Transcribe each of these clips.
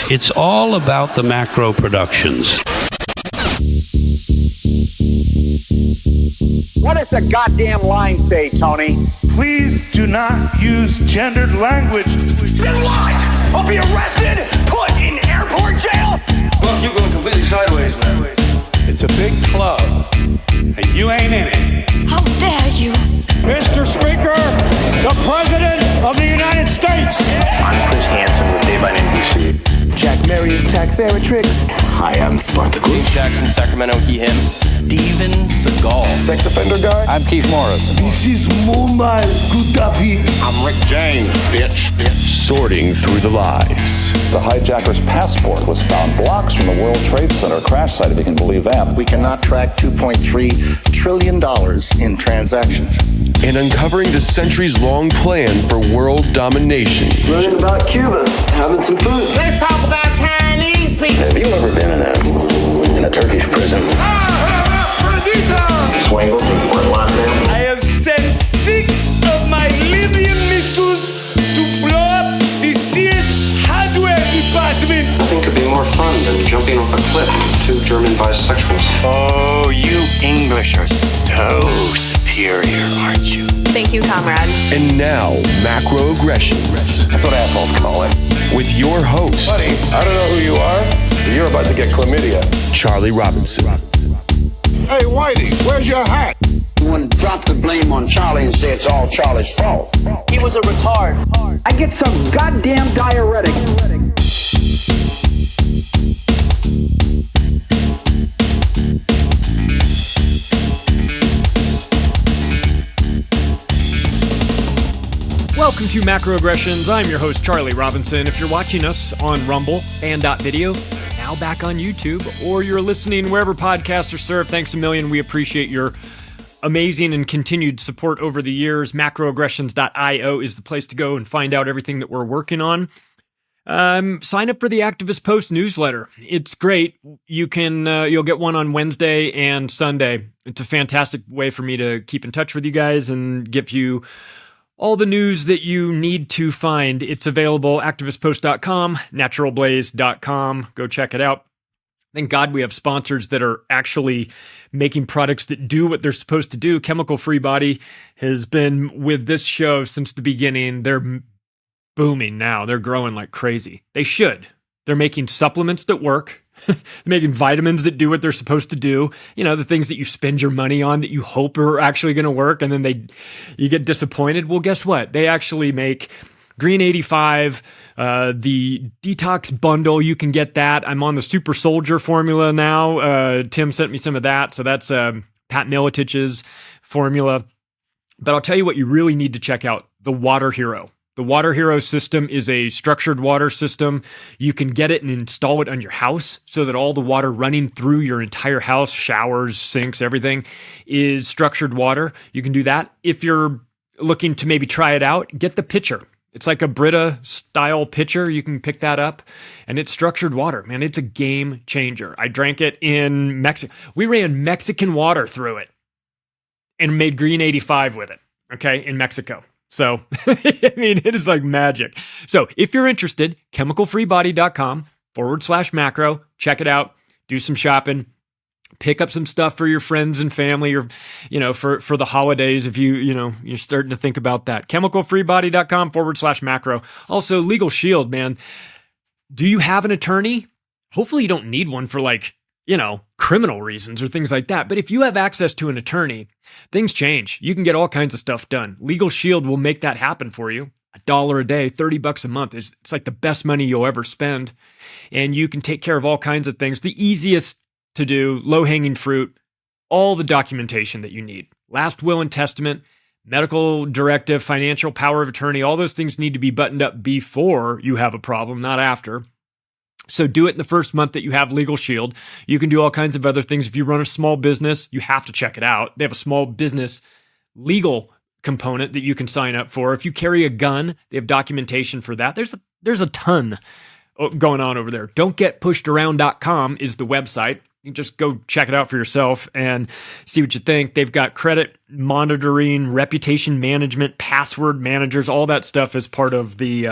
It's all about the Macro Productions. What does the goddamn line say, Tony? Please do not use gendered language. Then what? I'll be arrested, put in airport jail? Look, you're going completely sideways, man. It's a big club, and you ain't in it. How dare you? Mr. Speaker, the President of the United States. I'm Chris Hansen with Dave on NBC. Jack Marius Tack Theratrix. Hi, I'm Spartacus. Dave Jackson, Sacramento, he, him. Steven Seagal. Sex offender guy. I'm Keith Morris. This is Muammar Gaddafi. I'm Rick James, bitch. Sorting through the lies. The hijacker's passport was found blocks from the World Trade Center crash site, if you can believe that. We cannot track $2.3 trillion in transactions. And uncovering the centuries-long plan for world domination. Learning about Cuba, having some food. Let's talk about Chinese people. Have you ever been in a Turkish prison? Swangles in Fort Lauderdale? I have sent 6 of my Libyan missiles to blow up the Sears hardware department. Nothing could be more fun than jumping off a cliff with 2 German bisexuals. Oh, you English are so superior, aren't you? Thank you, comrade. And now, Macroaggressions. That's what assholes call it. With your host. Buddy, I don't know who you are, but you're about to get chlamydia. Charlie Robinson. Hey, Whitey, where's your hat? You want to drop the blame on Charlie and say it's all Charlie's fault. He was a retard. I get some goddamn diuretic. Welcome to Macroaggressions. I'm your host, Charlie Robinson. If you're watching us on Rumble and .video, now back on YouTube, or you're listening wherever podcasts are served, thanks a million. We appreciate your amazing and continued support over the years. Macroaggressions.io is the place to go and find out everything that we're working on. Sign up for the Activist Post newsletter. It's great. You can you'll get one on Wednesday and Sunday. It's a fantastic way for me to keep in touch with you guys and give you all the news that you need to find. It's available activistpost.com, naturalblaze.com. Go check it out. Thank God we have sponsors that are actually making products that do what they're supposed to do. Chemical Free Body has been with this show since the beginning. They're booming now. They're growing like crazy. They should. They're making supplements that work. They're making vitamins that do what they're supposed to do. You know, the things that you spend your money on that you hope are actually going to work, and then you get disappointed. Well, guess what? They actually make Green 85, the Detox Bundle. You can get that. I'm on the Super Soldier formula now. Tim sent me some of that. So that's Pat Militich's formula. But I'll tell you what you really need to check out, the Water Hero. The Water Hero system is a structured water system. You can get it and install it on your house so that all the water running through your entire house, showers, sinks, everything, is structured water. You can do that. If you're looking to maybe try it out, get the pitcher. It's like a Brita style pitcher. You can pick that up, and it's structured water. Man, it's a game changer. I drank it in Mexico. We ran Mexican water through it and made Green 85 with it, okay, in Mexico. So, I mean, it is like magic. So if you're interested, chemicalfreebody.com/macro, check it out, do some shopping, pick up some stuff for your friends and family, or, you know, for the holidays. If you're starting to think about that, chemicalfreebody.com/macro. Also, Legal Shield, man. Do you have an attorney? Hopefully you don't need one for criminal reasons or things like that. But if you have access to an attorney, things change. You can get all kinds of stuff done. Legal Shield will make that happen for you. $1 a day, $30 a month. It's like the best money you'll ever spend. And you can take care of all kinds of things. The easiest to do, low-hanging fruit, all the documentation that you need. Last will and testament, medical directive, financial power of attorney, all those things need to be buttoned up before you have a problem, not after. So do it in the first month that you have Legal Shield. You can do all kinds of other things. If you run a small business, you have to check it out. They have a small business legal component that you can sign up for. If you carry a gun, they have documentation for that. There's a ton going on over there. Don'tGetPushedAround.com is the website. You can just go check it out for yourself and see what you think. They've got credit monitoring, reputation management, password managers, all that stuff is part of the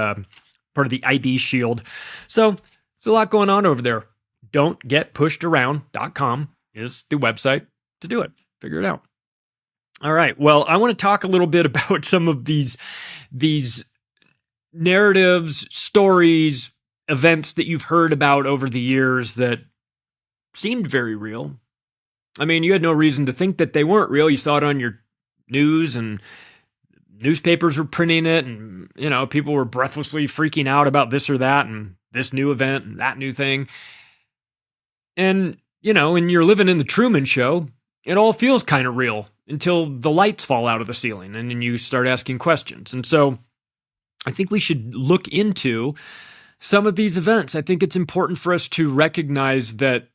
ID Shield. So There's a lot going on over there. Don'tGetPushedAround.com is the website to do it. Figure it out. All right. Well, I want to talk a little bit about some of these narratives, stories, events that you've heard about over the years that seemed very real. I mean, you had no reason to think that they weren't real. You saw it on your news and newspapers were printing it, and, you know, people were breathlessly freaking out about this or that and this new event and that new thing. And, you know, when you're living in the Truman Show, it all feels kind of real until the lights fall out of the ceiling and then you start asking questions. And so I think we should look into some of these events. I think it's important for us to recognize that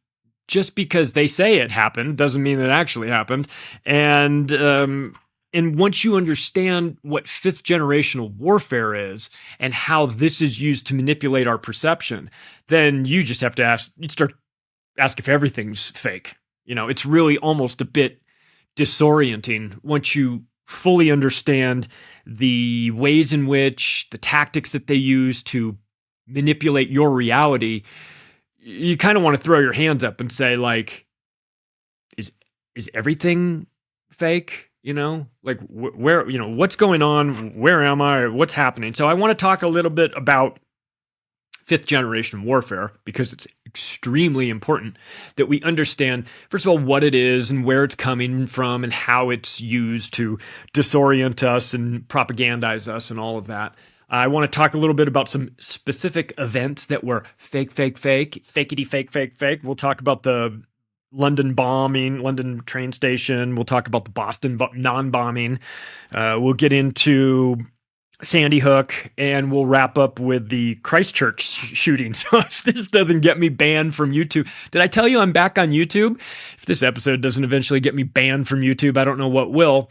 just because they say it happened doesn't mean it actually happened. And once you understand what fifth generational warfare is and how this is used to manipulate our perception, then you just have to ask if everything's fake. You know, it's really almost a bit disorienting once you fully understand the ways in which the tactics that they use to manipulate your reality. You kind of want to throw your hands up and say, like, is everything fake? You know, like where, you know, what's going on? Where am I? What's happening? So I want to talk a little bit about fifth generation warfare because it's extremely important that we understand, first of all, what it is and where it's coming from and how it's used to disorient us and propagandize us and all of that. I want to talk a little bit about some specific events that were fakety fake. We'll talk about the London bombing, London train station. We'll talk about the Boston non-bombing. We'll get into Sandy Hook, and we'll wrap up with the Christchurch shooting. So if this doesn't get me banned from YouTube, did I tell you I'm back on YouTube? If this episode doesn't eventually get me banned from YouTube, I don't know what will.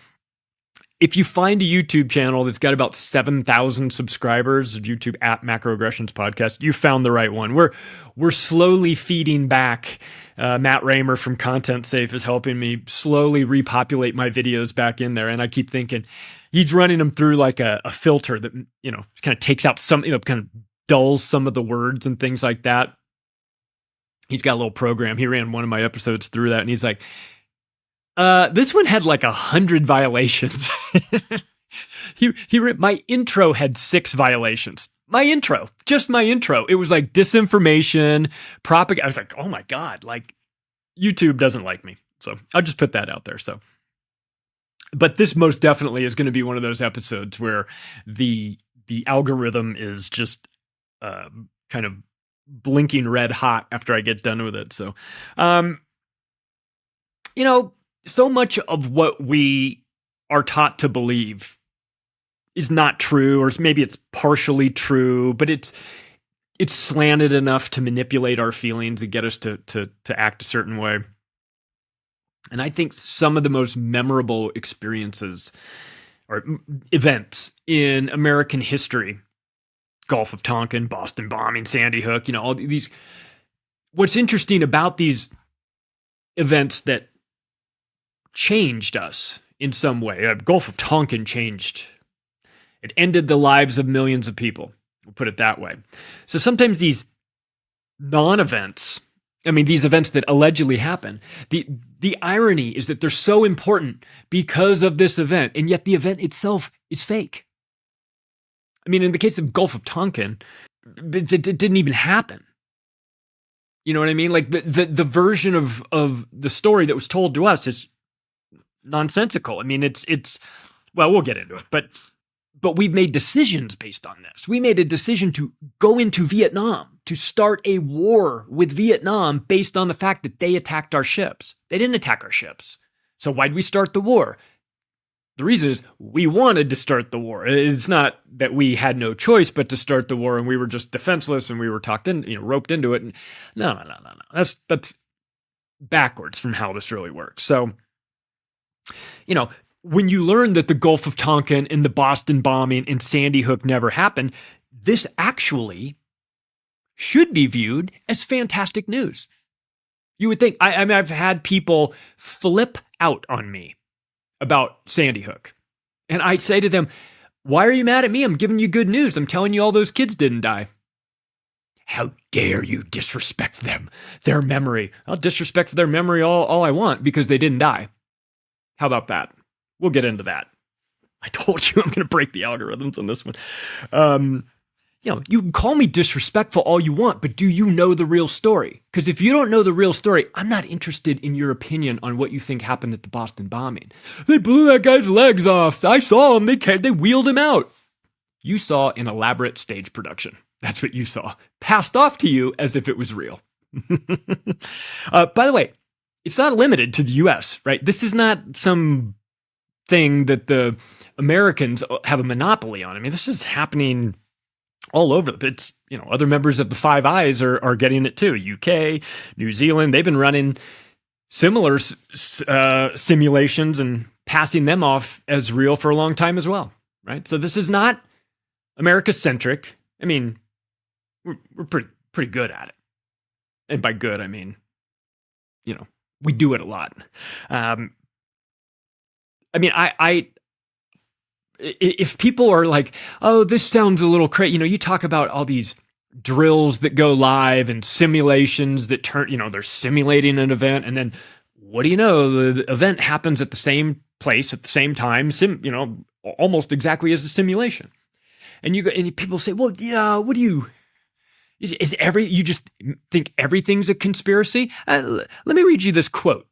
If you find a YouTube channel that's got about 7,000 subscribers, YouTube at Macroaggressions Podcast, you found the right one. We're slowly feeding back. Matt Raymer from Content Safe is helping me slowly repopulate my videos back in there. And I keep thinking he's running them through like a filter that, you know, kind of takes out some, you know, kind of dulls some of the words and things like that. He's got a little program. He ran one of my episodes through that, and he's like, this one had like 100 violations. My intro had 6 violations. Just my intro. It was like disinformation, propaganda. I was like, oh my God, like YouTube doesn't like me. So I'll just put that out there. So, but this most definitely is going to be one of those episodes where the algorithm is just kind of blinking red hot after I get done with it. So, you know, so much of what we are taught to believe is not true, or maybe it's partially true, but it's slanted enough to manipulate our feelings and get us to act a certain way. And I think some of the most memorable experiences or events in American history, Gulf of Tonkin, Boston bombing, Sandy Hook, you know, all these, what's interesting about these events that changed us in some way. Gulf of Tonkin changed. It ended the lives of millions of people. We'll put it that way. So sometimes these non-events, I mean, these events that allegedly happen, the irony is that they're so important because of this event, and yet the event itself is fake. I mean, in the case of Gulf of Tonkin, it didn't even happen. You know what I mean? Like the version of the story that was told to us is nonsensical. I mean, it's well, we'll get into it, but we've made decisions based on this. We made a decision to go into Vietnam, to start a war with Vietnam based on the fact that they attacked our ships. They didn't attack our ships. So why'd we start the war? The reason is we wanted to start the war. It's not that we had no choice but to start the war and we were just defenseless and we were roped into it. And no. That's backwards from how this really works. So, you know, when you learn that the Gulf of Tonkin and the Boston bombing and Sandy Hook never happened, this actually should be viewed as fantastic news. You would think, I mean, I've had people flip out on me about Sandy Hook. And I say to them, why are you mad at me? I'm giving you good news. I'm telling you all those kids didn't die. How dare you disrespect them, their memory? I'll disrespect their memory all I want because they didn't die. How about that? We'll get into that. I told you I'm going to break the algorithms on this one. You can call me disrespectful all you want, but do you know the real story? Because if you don't know the real story, I'm not interested in your opinion on what you think happened at the Boston bombing. They blew that guy's legs off. I saw him. They wheeled him out. You saw an elaborate stage production. That's what you saw. Passed off to you as if it was real. By the way, it's not limited to the US, right? This is not some thing that the Americans have a monopoly on. I mean, this is happening all over. It's, other members of the Five Eyes are getting it too. UK, New Zealand, they've been running similar simulations and passing them off as real for a long time as well, right? So this is not America-centric. I mean, we're pretty good at it. And by good, I mean, we do it a lot. If people are like, oh, this sounds a little crazy, you talk about all these drills that go live and simulations that turn, they're simulating an event. And then what do you know? The event happens at the same place at the same time, almost exactly as the simulation. And people say, well, yeah, what do you, you just think everything's a conspiracy? Let me read you this quote.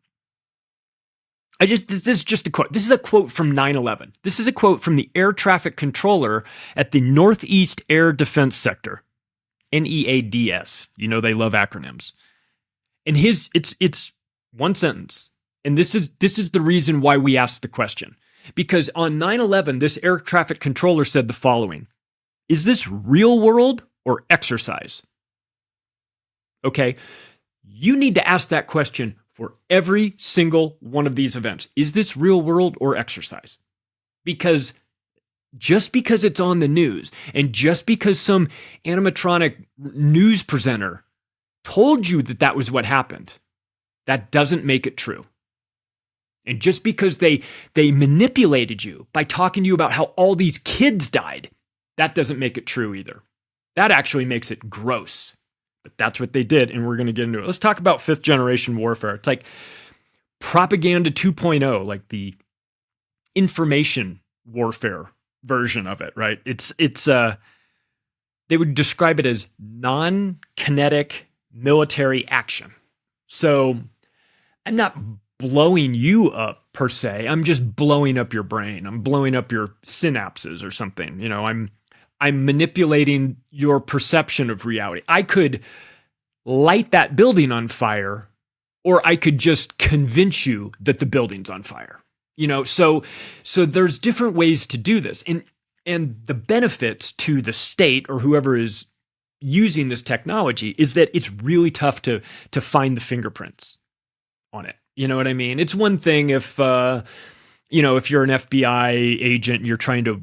This is just a quote. This is a quote from 9/11. This is a quote from the air traffic controller at the Northeast Air Defense Sector, NEADS. They love acronyms. And it's one sentence. And this is the reason why we asked the question. Because on 9/11, this air traffic controller said the following: is this real world or exercise? Okay, you need to ask that question for every single one of these events. Is this real world or exercise? Because just because it's on the news and just because some animatronic news presenter told you that was what happened, that doesn't make it true. And just because they manipulated you by talking to you about how all these kids died, that doesn't make it true either. That actually makes it gross. But that's what they did, and we're going to get into it. Let's talk about fifth generation warfare. It's like propaganda 2.0, like the information warfare version of it, right? It's they would describe it as non-kinetic military action. So I'm not blowing you up per se. I'm just blowing up your brain. I'm blowing up your synapses or something. I'm manipulating your perception of reality. I could light that building on fire, or I could just convince you that the building's on fire. So there's different ways to do this. And the benefits to the state or whoever is using this technology is that it's really tough to find the fingerprints on it. You know what I mean? It's one thing if you're an FBI agent and you're trying to,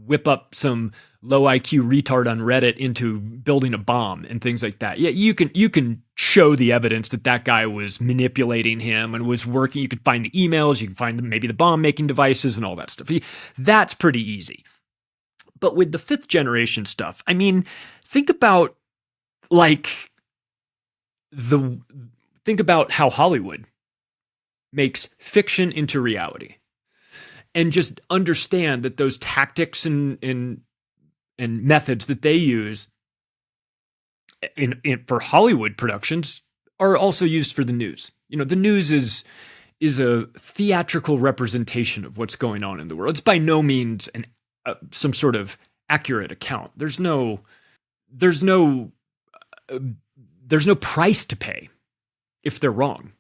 whip up some low IQ retard on Reddit into building a bomb and things like that. Yeah, you can show the evidence that guy was manipulating him and was working. You can find the emails, you can find maybe the bomb making devices and all that stuff. That's pretty easy. But with the fifth generation stuff, I mean, think about how Hollywood makes fiction into reality. And just understand that those tactics and methods that they use for Hollywood productions are also used for the news. The news is a theatrical representation of what's going on in the world. It's by no means some sort of accurate account. There's no price to pay if they're wrong.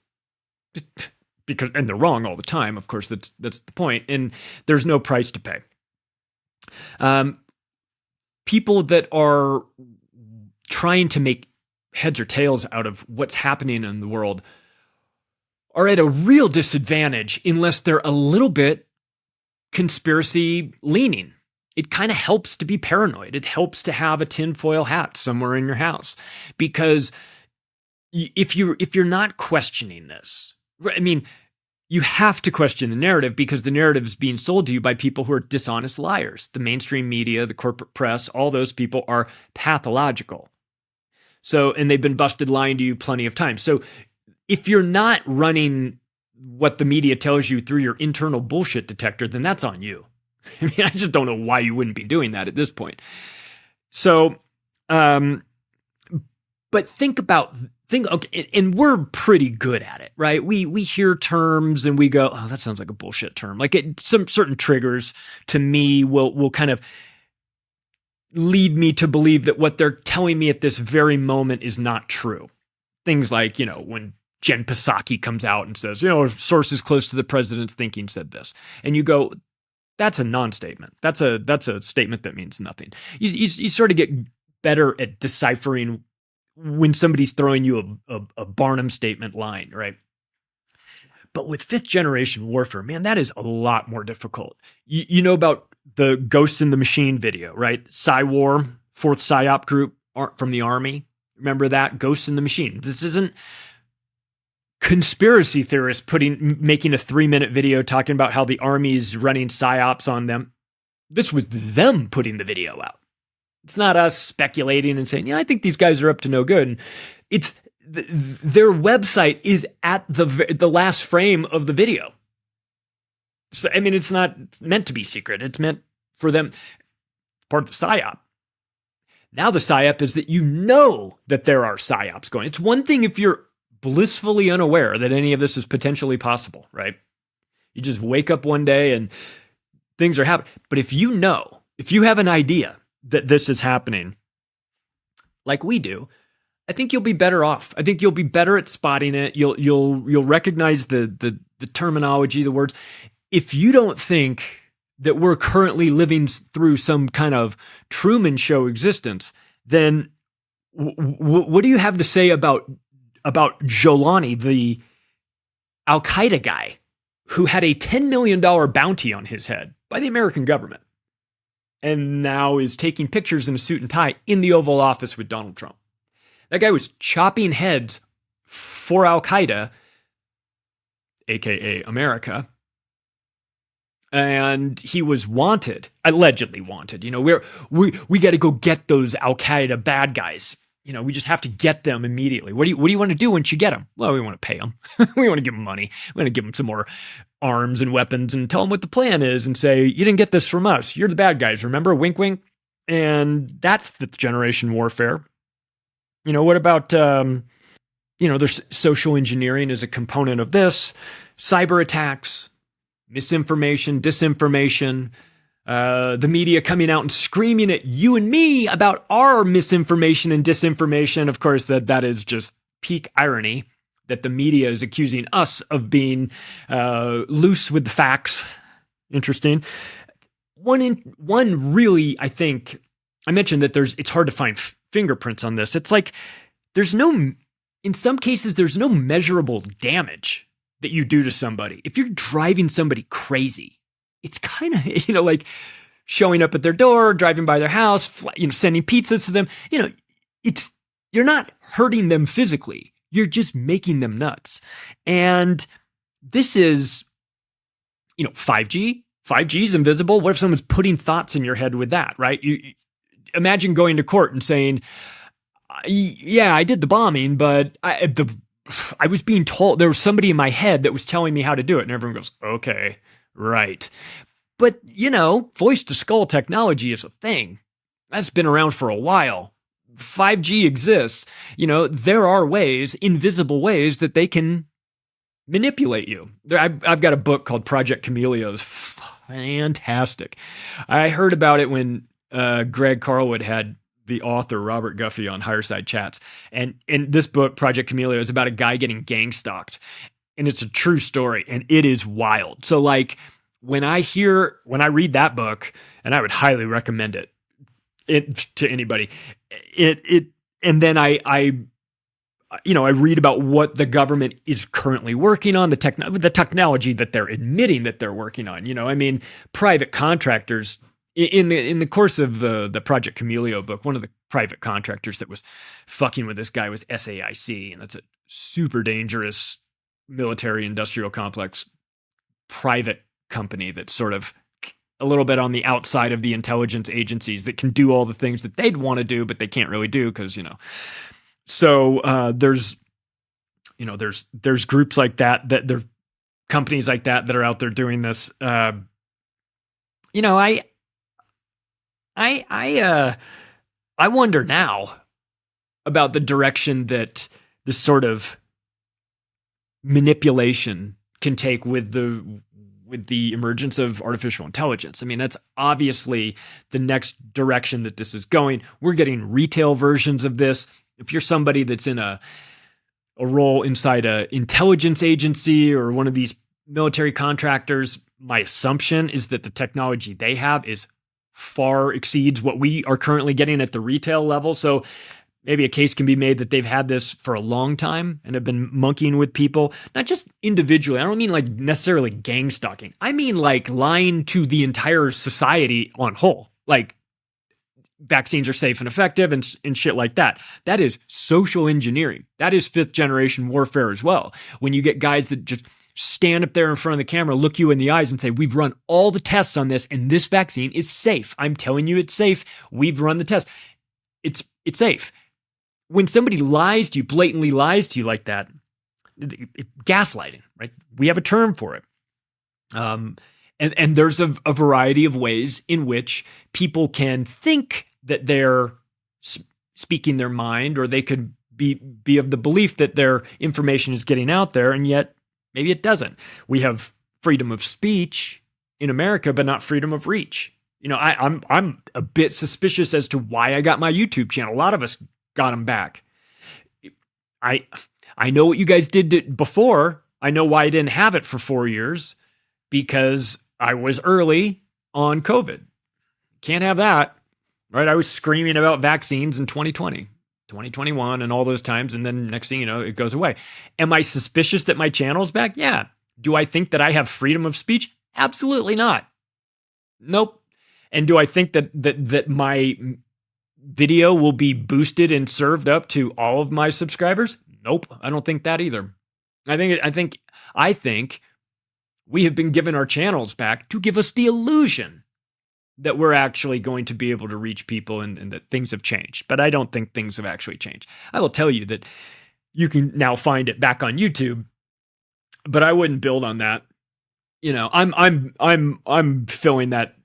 And they're wrong all the time, of course, that's the point, and there's no price to pay. People that are trying to make heads or tails out of what's happening in the world are at a real disadvantage unless they're a little bit conspiracy leaning. It kind of helps to be paranoid. It helps to have a tinfoil hat somewhere in your house, because if you're not questioning this, I mean, you have to question the narrative because the narrative is being sold to you by people who are dishonest liars. The mainstream media, the corporate press, all those people are pathological. So, and they've been busted lying to you plenty of times. So if you're not running what the media tells you through your internal bullshit detector, then that's on you. I mean, I just don't know why you wouldn't be doing that at this point. So, but think, okay, and we're pretty good at it, right? We hear terms and we go, oh, that sounds like a bullshit term. Like some certain triggers to me will kind of lead me to believe that what they're telling me at this very moment is not true. Things like, when Jen Psaki comes out and says, sources close to the president's thinking said this. And you go, that's a non-statement. That's a statement that means nothing. You sort of get better at deciphering when somebody's throwing you a Barnum statement line, right? But with fifth generation warfare, man, that is a lot more difficult. You know about the Ghosts in the Machine video, right? Psywar, 4th PSYOP group from the Army. Remember that? Ghosts in the Machine. This isn't conspiracy theorists making a 3-minute video talking about how the Army's running PSYOPs on them. This was them putting the video out. It's not us speculating and saying, I think these guys are up to no good. And it's their website is at the last frame of the video. So, I mean, it's not meant to be secret. It's meant for them, part of the PSYOP. Now the PSYOP is that that there are PSYOPs going. It's one thing if you're blissfully unaware that any of this is potentially possible, right? You just wake up one day and things are happening. But if you have an idea that this is happening, like we do, I think you'll be better off. I think you'll be better at spotting it. You'll recognize the terminology, the words. If you don't think that we're currently living through some kind of Truman Show existence, then what do you have to say about Jolani, the Al-Qaeda guy who had a $10 million bounty on his head by the American government? And now is taking pictures in a suit and tie in the Oval Office with Donald Trump. That guy was chopping heads for Al-Qaeda, aka America, and he was allegedly wanted. We got to go get those Al-Qaeda bad guys. We just have to get them immediately. What do you want to do once you get them? Well, we want to pay them. We want to give them money. We want to give them some more arms and weapons and tell them what the plan is and say, you didn't get this from us. You're the bad guys. Remember? Wink, wink. And that's fifth generation warfare. What about, there's social engineering as a component of this, cyber attacks, misinformation, disinformation, the media coming out and screaming at you and me about our misinformation and disinformation. Of course, that is just peak irony that the media is accusing us of being loose with the facts. Interesting. One really, I think, I mentioned that it's hard to find fingerprints on this. It's like in some cases, there's no measurable damage that you do to somebody. If you're driving somebody crazy, it's kind of, like showing up at their door, driving by their house, sending pizzas to them. You're not hurting them physically. You're just making them nuts. And this is, 5G. 5G is invisible. What if someone's putting thoughts in your head with that, right? You imagine going to court and saying, yeah, I did the bombing, but I was being told, there was somebody in my head that was telling me how to do it. And everyone goes, okay, right. But, voice to skull technology is a thing. That's been around for a while. 5G exists. There are ways, invisible ways, that they can manipulate you. I've got a book called Project Camellia. It's fantastic. I heard about it when Greg Carlwood had the author Robert Guffey on Higherside Chats. And in this book, Project Camellia, is about a guy getting gang stalked. And it's a true story, and it is wild. So when I read that book, and I would highly recommend it to anybody, and then I read about what the government is currently working on, the technology that they're admitting that they're working on. Private contractors. In the course of the Project Camellia book, one of the private contractors that was fucking with this guy was SAIC, and that's a super dangerous military industrial complex private company that's sort of a little bit on the outside of the intelligence agencies that can do all the things that they'd want to do, but they can't really do because, So there's groups like that there companies like that are out there doing this. I wonder now about the direction that this sort of manipulation can take with the emergence of artificial intelligence. I mean, that's obviously the next direction that this is going. We're getting retail versions of this. If you're somebody that's in a role inside an intelligence agency or one of these military contractors, my assumption is that the technology they have is far exceeds what we are currently getting at the retail level. So maybe a case can be made that they've had this for a long time and have been monkeying with people, not just individually. I don't mean like necessarily gang stalking. I mean like lying to the entire society on whole. Like vaccines are safe and effective and shit like that. That is social engineering. That is 5th generation warfare as well. When you get guys that just stand up there in front of the camera, look you in the eyes and say, we've run all the tests on this and this vaccine is safe. I'm telling you it's safe. We've run the test. It's safe. When somebody lies to you, blatantly lies to you like that, gaslighting, right? We have a term for it. And there's a variety of ways in which people can think that they're speaking their mind, or they could be of the belief that their information is getting out there, and yet maybe it doesn't. We have freedom of speech in America, but not freedom of reach. I'm a bit suspicious as to why I got my YouTube channel. A lot of us got them back. I know what you guys did before. I know why I didn't have it for 4 years, because I was early on COVID. Can't have that, right? I was screaming about vaccines in 2020, 2021, and all those times. And then next thing you know, it goes away. Am I suspicious that my channel's back? Yeah. Do I think that I have freedom of speech? Absolutely not. Nope. And do I think that my video will be boosted and served up to all of my subscribers? Nope. I don't think that either. I think we have been given our channels back to give us the illusion that we're actually going to be able to reach people and that things have changed. But I don't think things have actually changed. I will tell you that you can now find it back on YouTube, but I wouldn't build on that. I'm filling that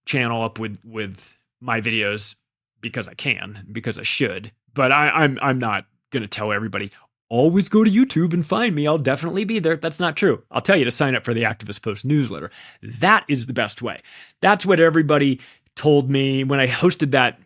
channel up with my videos because I can, because I should. But I'm not going to tell everybody, always go to YouTube and find me. I'll definitely be there. That's not true. I'll tell you to sign up for the Activist Post newsletter. That is the best way. That's what everybody told me when I hosted that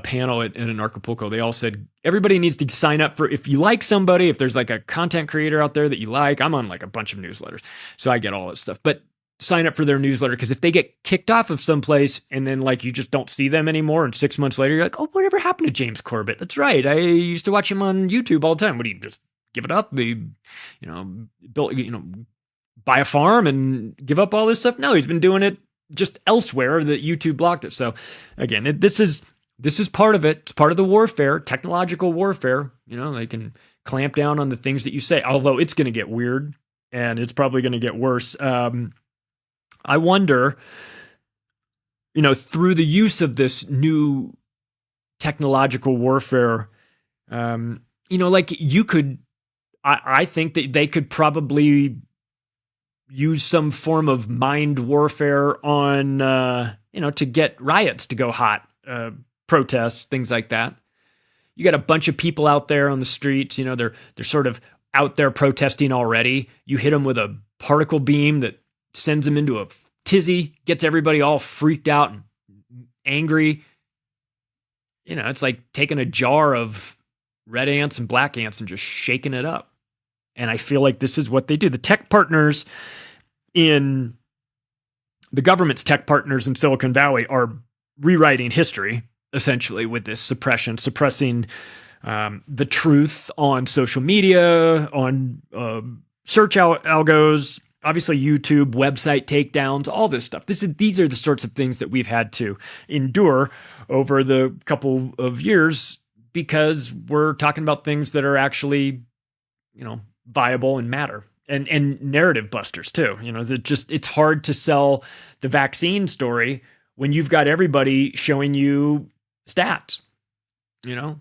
panel at Anarchapulco. They all said, everybody needs to sign up for, if you like somebody, if there's like a content creator out there that you like, I'm on like a bunch of newsletters, so I get all this stuff. But sign up for their newsletter, because if they get kicked off of someplace and then like you just don't see them anymore, and 6 months later you're like, oh, whatever happened to James Corbett? That's right, I used to watch him on YouTube all the time. What do you just give it up? Buy a farm and give up all this stuff? No, he's been doing it just elsewhere that YouTube blocked it. So again, this is part of it. It's part of the warfare, technological warfare. They can clamp down on the things that you say, although it's going to get weird and it's probably going to get worse. I wonder, through the use of this new technological warfare, like you could, I think that they could probably use some form of mind warfare on, to get riots to go hot, protests, things like that. You got a bunch of people out there on the streets, they're sort of out there protesting already. You hit them with a particle beam that sends them into a tizzy, gets everybody all freaked out and angry. It's like taking a jar of red ants and black ants and just shaking it up. And I feel like this is what they do. The government's tech partners in Silicon Valley are rewriting history, essentially, with this suppressing the truth on social media, on search algos, obviously YouTube, website takedowns, all this stuff. These are the sorts of things that we've had to endure over the couple of years, because we're talking about things that are actually, viable and matter. and narrative busters too. It's hard to sell the vaccine story when you've got everybody showing you stats,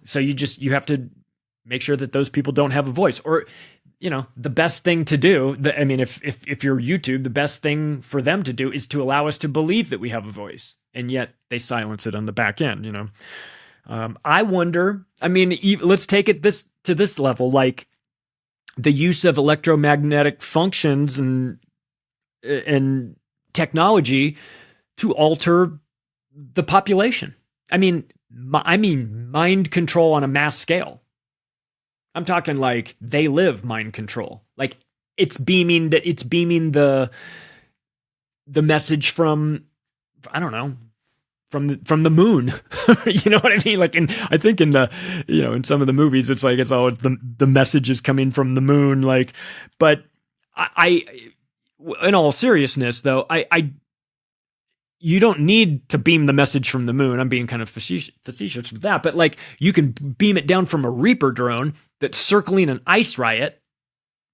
so you have to make sure that those people don't have a voice. Or, the best thing to do, if you're YouTube, the best thing for them to do is to allow us to believe that we have a voice, and yet they silence it on the back end. I wonder, let's take it to this level, like the use of electromagnetic functions and technology to alter the population. Mind control on a mass scale. I'm talking like they live mind control. Like it's beaming the message from, I don't know, from the moon. You know what I mean? Like I think in in some of the movies, it's like, it's the message is coming from the moon. Like, but I in all seriousness though, you don't need to beam the message from the moon. I'm being kind of facetious with that, but like you can beam it down from a Reaper drone that's circling an ICE riot,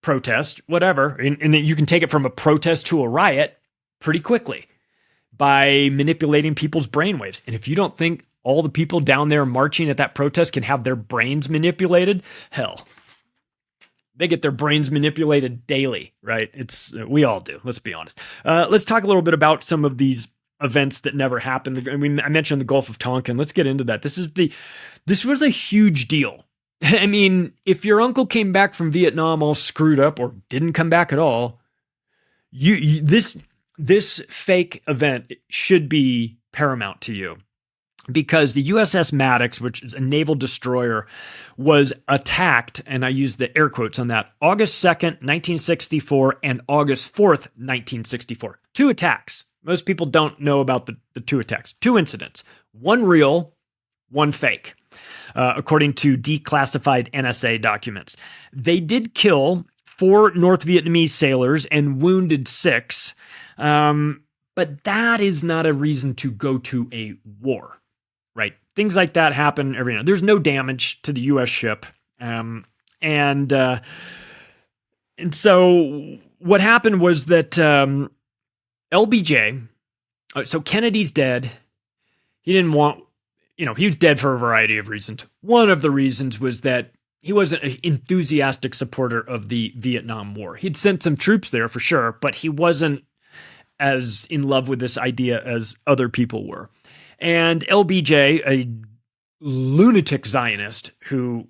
protest, whatever. And then you can take it from a protest to a riot pretty quickly by manipulating people's brainwaves. And if you don't think all the people down there marching at that protest can have their brains manipulated, hell, they get their brains manipulated daily, right? We all do. Let's be honest. Let's talk a little bit about some of these events that never happened. I mentioned the Gulf of Tonkin. Let's get into that. This was a huge deal. If your uncle came back from Vietnam all screwed up or didn't come back at all, this fake event should be paramount to you, because the USS Maddox, which is a naval destroyer, was attacked, and I use the air quotes on that, August 2nd, 1964 and August 4th, 1964. 2 attacks. Most people don't know about the 2 attacks. 2 incidents. 1 real, 1 fake, according to declassified NSA documents. They did kill 4 North Vietnamese sailors and wounded 6, but that is not a reason to go to a war, right? Things like that happen every now and then. There's no damage to the U.S. ship, and so what happened was that LBJ. So Kennedy's dead. He didn't want, he was dead for a variety of reasons. One of the reasons was that he wasn't an enthusiastic supporter of the Vietnam War. He'd sent some troops there for sure, but he wasn't as in love with this idea as other people were. And LBJ, a lunatic Zionist who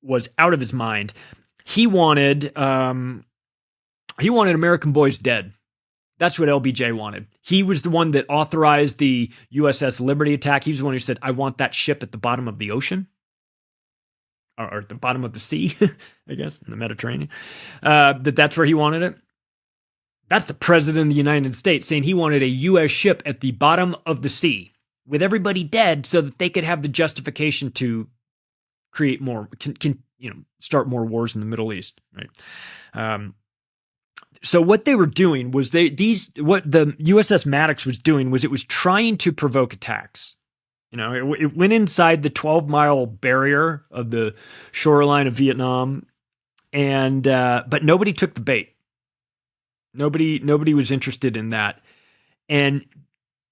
was out of his mind, he wanted American boys dead. That's what LBJ wanted. He was the one that authorized the USS Liberty attack. He was the one who said, I want that ship at the bottom of the ocean. Or at the bottom of the sea, I guess, in the Mediterranean. That's where he wanted it. That's the president of the United States saying he wanted a U.S. ship at the bottom of the sea with everybody dead so that they could have the justification to create more, start more wars in the Middle East, right? So what they were doing was what the USS Maddox was doing was it was trying to provoke attacks. It went inside the 12-mile barrier of the shoreline of Vietnam, and but nobody took the bait. Nobody was interested in that. And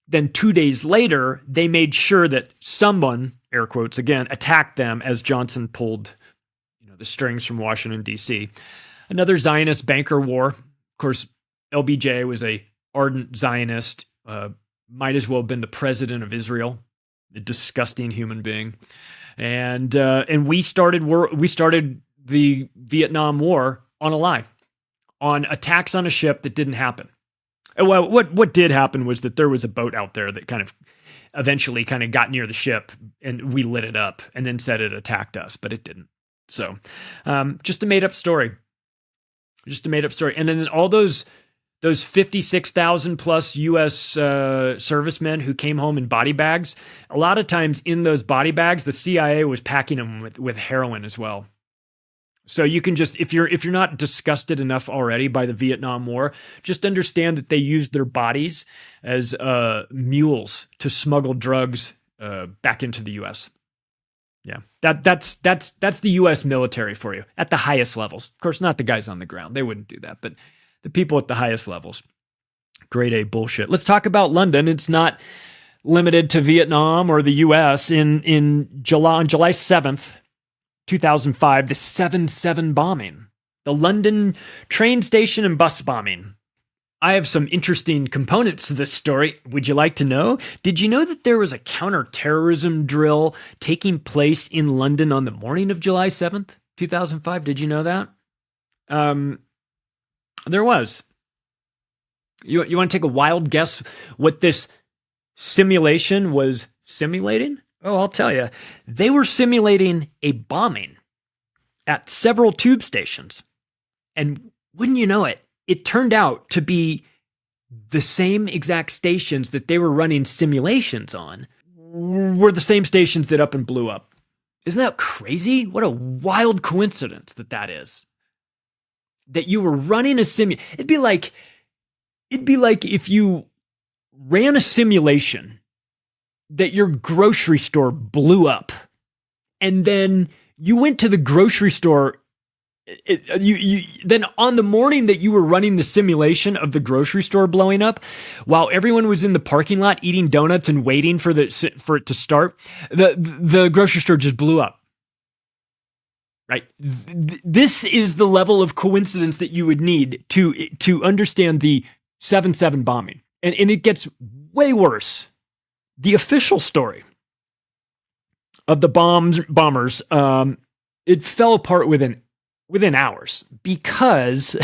then 2 days later, they made sure that someone, air quotes again, attacked them as Johnson pulled, the strings from Washington, D.C. Another Zionist banker war. Of course, LBJ was a ardent Zionist, might as well have been the president of Israel, a disgusting human being. And we started the Vietnam War on a lie, on attacks on a ship that didn't happen. Well, what did happen was that there was a boat out there that kind of eventually kind of got near the ship, and we lit it up and then said it attacked us, but it didn't. So, just a made up story. And then all those 56,000 plus U.S. servicemen who came home in body bags, a lot of times in those body bags, the CIA was packing them with heroin as well. So you can just, if you're not disgusted enough already by the Vietnam War, just understand that they used their bodies as mules to smuggle drugs back into the U.S. Yeah, that's the U.S. military for you at the highest levels. Of course, not the guys on the ground. They wouldn't do that, but the people at the highest levels. Grade A bullshit. Let's talk about London. It's not limited to Vietnam or the U.S. On July 7th, 2005, the 7/7 bombing, the London train station and bus bombing. I have some interesting components to this story. Would you like to know? Did you know that there was a counterterrorism drill taking place in London on the morning of July 7th, 2005? Did you know that? There was. You want to take a wild guess what this simulation was simulating? Oh, I'll tell you. They were simulating a bombing at several tube stations. And wouldn't you know it, it turned out to be the same exact stations that they were running simulations on were the same stations that up and blew up. Isn't that crazy? What a wild coincidence that is. That you were running a It'd be like if you ran a simulation that your grocery store blew up, and then you went to the grocery store. Then on the morning that you were running the simulation of the grocery store blowing up, while everyone was in the parking lot eating donuts and waiting for it to start, the grocery store just blew up. Right? This is the level of coincidence that you would need to understand the 7/7 bombing, and it gets way worse. The official story of the bombers, it fell apart within hours, because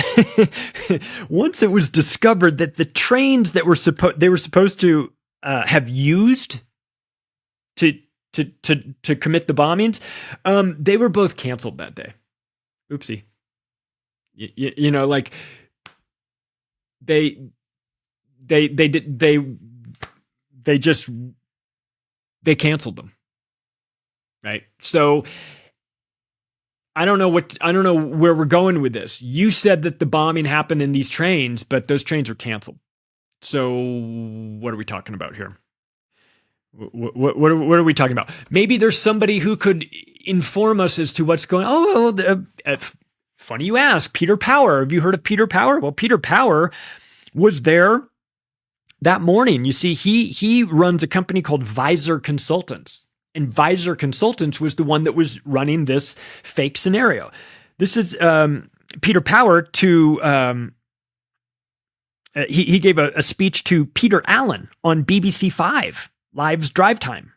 once it was discovered that the trains that they were supposed to have used to commit the bombings, they were both canceled that day. Oopsie. You know, like they canceled them. Right? So I don't know where we're going with this. You said that the bombing happened in these trains, but those trains were canceled. So what are we talking about here? What are we talking about? Maybe there's somebody who could inform us as to what's going on. Funny you ask. Peter Power. Have you heard of Peter Power? Well, Peter Power was there that morning. You see, he runs a company called Visor Consultants. And Visor Consultants was the one that was running this fake scenario. This is Peter Power to... he gave a speech to Peter Allen on BBC 5, Live's Drive Time.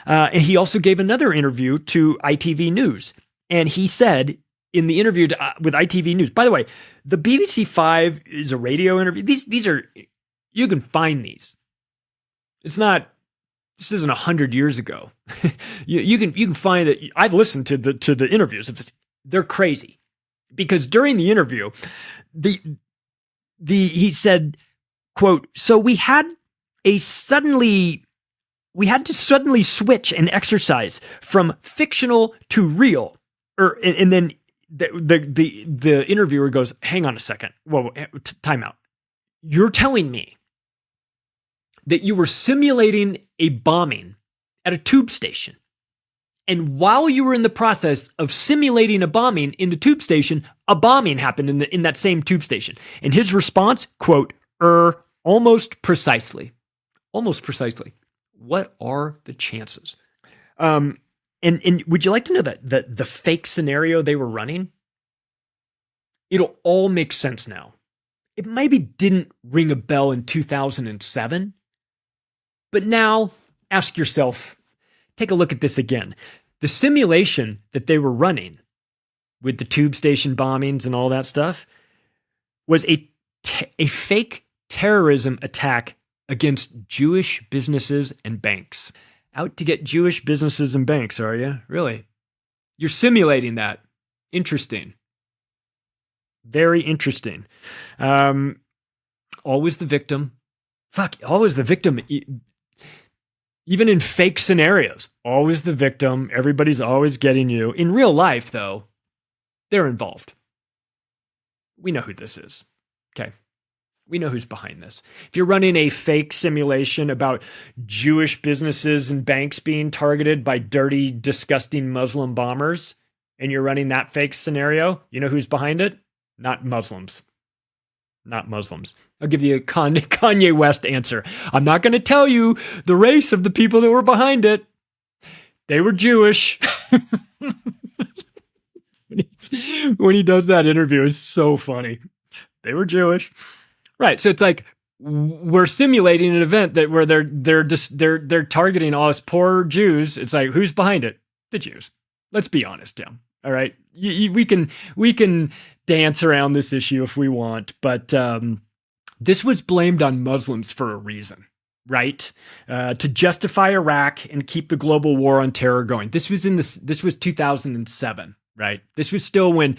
And he also gave another interview to ITV News. And he said in the interview with ITV News, by the way, the BBC 5 is a radio interview. These are, you can find these. This isn't 100 years ago. you can find that. I've listened to the interviews. They're crazy, because during the interview, he said, quote, "So we had to suddenly switch and exercise from fictional to real." And then the interviewer goes, "Hang on a second. Whoa, time out. You're telling me that you were simulating a bombing at a tube station, and while you were in the process of simulating a bombing in the tube station, a bombing happened in that same tube station?" And his response, quote, almost precisely. Almost precisely. What are the chances? And would you like to know that the fake scenario they were running? It'll all make sense now. It maybe didn't ring a bell in 2007, but now ask yourself, take a look at this again. The simulation that they were running with the tube station bombings and all that stuff was a fake terrorism attack against Jewish businesses and banks. Out to get Jewish businesses and banks, are you? Really? You're simulating that. Interesting. Very interesting. Always the victim. Always the victim. Even in fake scenarios, always the victim. Everybody's always getting you. In real life, though, they're involved. We know who this is. Okay. We know who's behind this. If you're running a fake simulation about Jewish businesses and banks being targeted by dirty, disgusting Muslim bombers, and you're running that fake scenario, you know who's behind it? Not Muslims. Not Muslims. I'll give you a Kanye West answer. I'm not going to tell you the race of the people that were behind it. They were Jewish. When he does that interview, it's so funny. They were Jewish. Right. So it's like we're simulating an event that where they're targeting all us poor Jews. It's like, who's behind it? The Jews. Let's be honest, Tim. All right. We can dance around this issue if we want, but this was blamed on Muslims for a reason, right? To justify Iraq and keep the global war on terror going. This was 2007, right? This was still when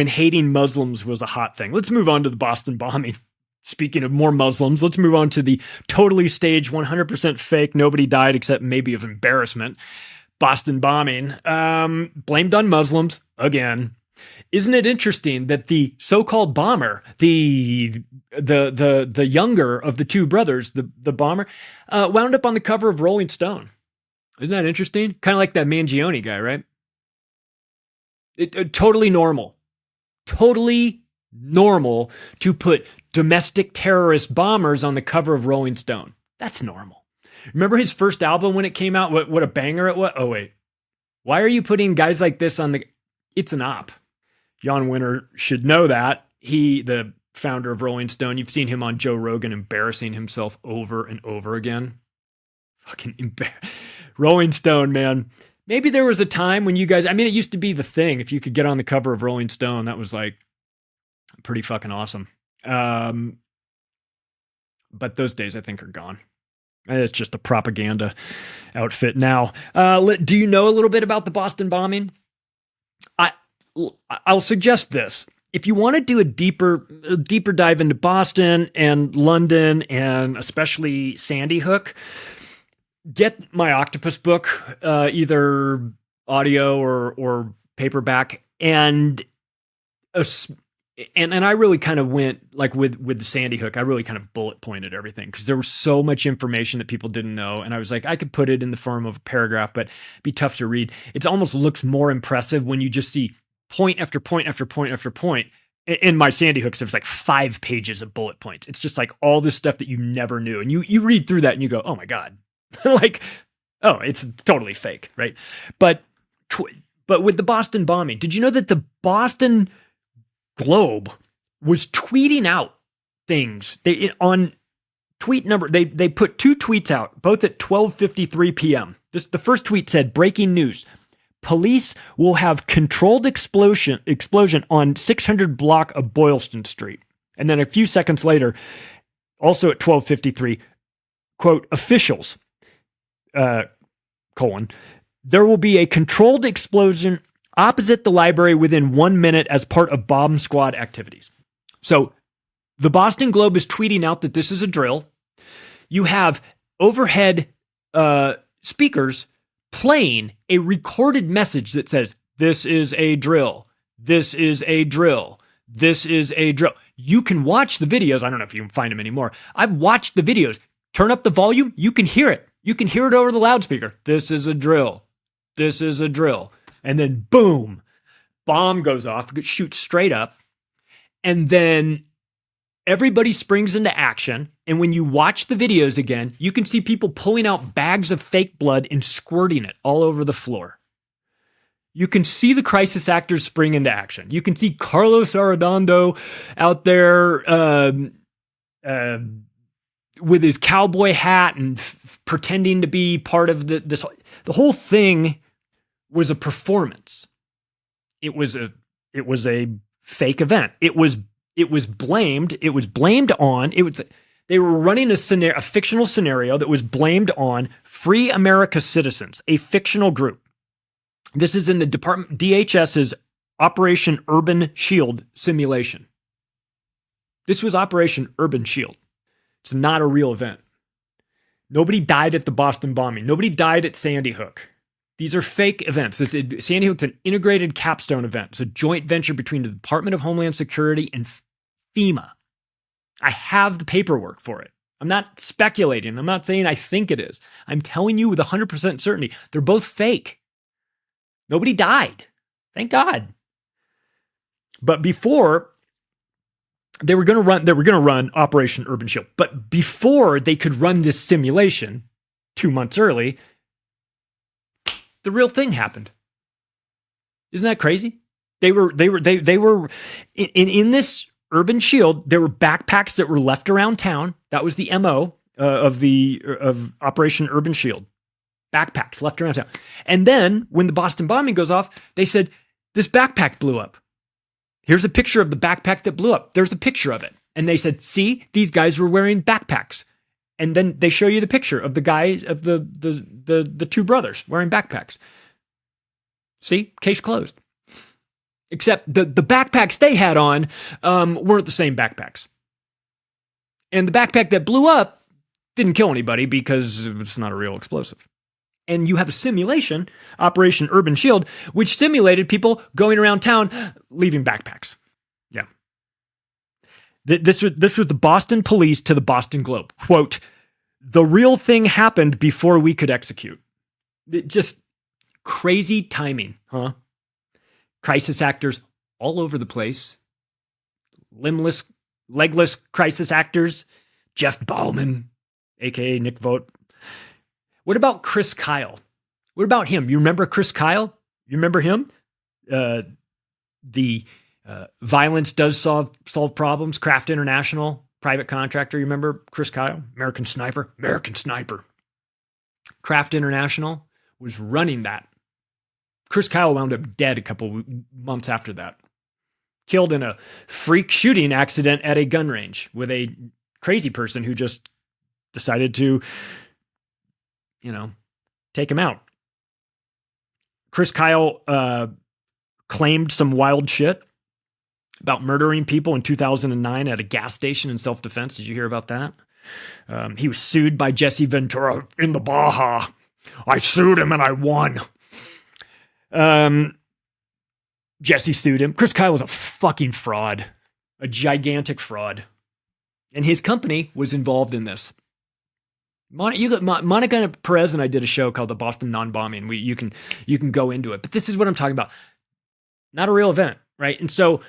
hating Muslims was a hot thing. Let's move on to the Boston bombing. Speaking of more Muslims, let's move on to the totally staged, 100% fake, nobody died except maybe of embarrassment Boston bombing, blamed on Muslims again. Isn't it interesting that the so-called bomber, the younger of the two brothers, the bomber, wound up on the cover of Rolling Stone? Isn't that interesting? Kind of like that Mangione guy, right? Totally normal to put domestic terrorist bombers on the cover of Rolling Stone. That's normal. Remember his first album when it came out? What a banger it was. Oh, wait. Why are you putting guys like this on the... It's an op. Jan Winter should know that. He, the founder of Rolling Stone, you've seen him on Joe Rogan embarrassing himself over and over again. Fucking Rolling Stone, man. Maybe there was a time when you guys... I mean, it used to be the thing. If you could get on the cover of Rolling Stone, that was like pretty fucking awesome. But those days, I think, are gone. It's just a propaganda outfit now. Do you know a little bit about the Boston bombing? I'll suggest this. If you want to do a deeper dive into Boston and London and especially Sandy Hook, get my Octopus book, either audio or paperback, and I really kind of went like with the Sandy Hook, I really kind of bullet pointed everything because there was so much information that people didn't know. And I was like, I could put it in the form of a paragraph, but it'd be tough to read. It almost looks more impressive when you just see point after point after point after point. In my Sandy Hooks, it was like 5 pages of bullet points. It's just like all this stuff that you never knew. And you read through that and you go, oh my God, like, oh, it's totally fake. Right. But with the Boston bombing, did you know that the Boston Globe was tweeting out things they put 2 tweets out, both at 12:53 p.m. The first tweet said, breaking news. Police will have controlled explosion on 600 block of Boylston Street. And then a few seconds later, also at 12:53, quote, officials, there will be a controlled explosion opposite the library within 1 minute as part of bomb squad activities. So the Boston Globe is tweeting out that this is a drill. You have overhead speakers playing a recorded message that says, this is a drill. This is a drill. This is a drill. You can watch the videos. I don't know if you can find them anymore. I've watched the videos. Turn up the volume. You can hear it. You can hear it over the loudspeaker. This is a drill. This is a drill. And then boom, bomb goes off, shoots straight up. And then everybody springs into action. And when you watch the videos again, you can see people pulling out bags of fake blood and squirting it all over the floor. You can see the crisis actors spring into action. You can see Carlos Arredondo out there with his cowboy hat and pretending to be part of the whole thing. Was a performance. It was a fake event. It was blamed. It was blamed on. They were running a fictional scenario that was blamed on Free America Citizens, a fictional group. This is in the DHS's Operation Urban Shield simulation. This was Operation Urban Shield. It's not a real event. Nobody died at the Boston bombing. Nobody died at Sandy Hook. These are fake events. Sandy Hook's an integrated capstone event. It's a joint venture between the Department of Homeland Security and FEMA. I have the paperwork for it. I'm not speculating. I'm not saying I think it is. I'm telling you with 100% certainty, they're both fake. Nobody died. Thank God. But before, they were going to run Operation Urban Shield. But before they could run this simulation 2 months early, the real thing happened. Isn't that crazy? They were in this Urban Shield. There were backpacks that were left around town. That was the MO of Operation Urban Shield. Backpacks left around town. And then when the Boston bombing goes off, they said, this backpack blew up. Here's a picture of the backpack that blew up. There's a picture of it. And they said, see, these guys were wearing backpacks. And then they show you the picture of the guy, of the two brothers wearing backpacks. See, case closed. Except the backpacks they had on weren't the same backpacks. And the backpack that blew up didn't kill anybody because it's not a real explosive. And you have a simulation, Operation Urban Shield, which simulated people going around town leaving backpacks. Yeah. This was the Boston police to the Boston Globe. Quote, the real thing happened before we could execute. Just crazy timing, huh? Crisis actors all over the place. Limbless, legless crisis actors. Jeff Bauman, a.k.a. Nick Vogt. What about Chris Kyle? What about him? You remember Chris Kyle? You remember him? The violence does solve problems. Kraft International, private contractor. You remember Chris Kyle? American Sniper. Kraft International was running that. Chris Kyle wound up dead a couple months after that. Killed in a freak shooting accident at a gun range with a crazy person who just decided to, take him out. Chris Kyle claimed some wild shit about murdering people in 2009 at a gas station in self-defense. Did you hear about that? He was sued by Jesse Ventura in the Baja. I sued him and I won. Jesse sued him. Chris Kyle was a fucking fraud, a gigantic fraud. And his company was involved in this. Monica Perez and I did a show called The Boston Non-Bombing. You can go into it. But this is what I'm talking about. Not a real event, right? And so